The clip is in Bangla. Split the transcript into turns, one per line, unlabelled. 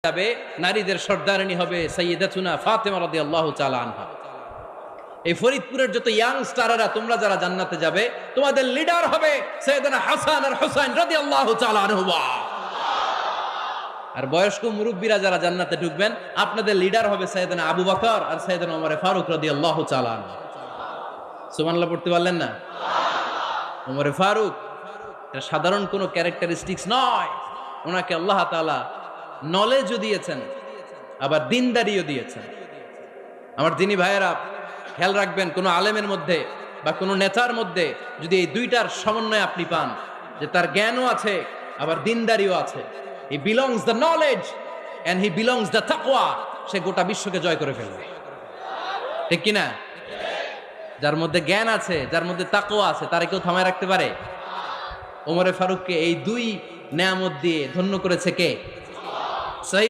যাবে, নারীদের সর্দারিনী হবে সাইয়্যিদাতুনা ফাতেমা রাদিয়াল্লাহু তাআলা আনহা। এই ফরিদপুরের যত ইয়াং স্টারেরা তোমরা যারা জান্নাতে যাবে, তোমাদের লিডার হবে সাইয়েদনা হাসান আর হুসাইন রাদিয়াল্লাহু তাআলা আনহুমা। আর বয়স্ক মুরব্বীরা যারা জান্নাতে ঢুকবেন, আপনাদের লিডার হবে সাইয়েদনা আবু বকর আর সাইয়েদনা ওমর ফারুক রাদিয়াল্লাহু তাআলা আনহু। সুবহানাল্লাহ পড়তে পারলেন না? ওমর ফারুক এটা সাধারণ কোনো ক্যারেক্টারিস্টিক্স নয়, ওনাকে আল্লাহ তাআলা নলেজও দিয়েছেন, আবার দিনদারিও দিয়েছেন। আমার দিনী ভাইয়েরা খেয়াল রাখবেন, কোনো আলেমের মধ্যে বা কোনো নেতার মধ্যে যদি এই দুইটার সমন্বয় আপনি পান, যে তার জ্ঞানও আছে আবার দিনদারিও আছে, he belongs the knowledge and he belongs the তাকওয়া, সে গোটা বিশ্বকে জয় করে ফেলবে। ঠিক কিনা? যার মধ্যে জ্ঞান আছে, যার মধ্যে তাকওয়া আছে, তারে কেউ থামায় রাখতে পারে? ওমরে ফারুককে এই দুই নেয়ামত দিয়ে ধন্য করেছে কে?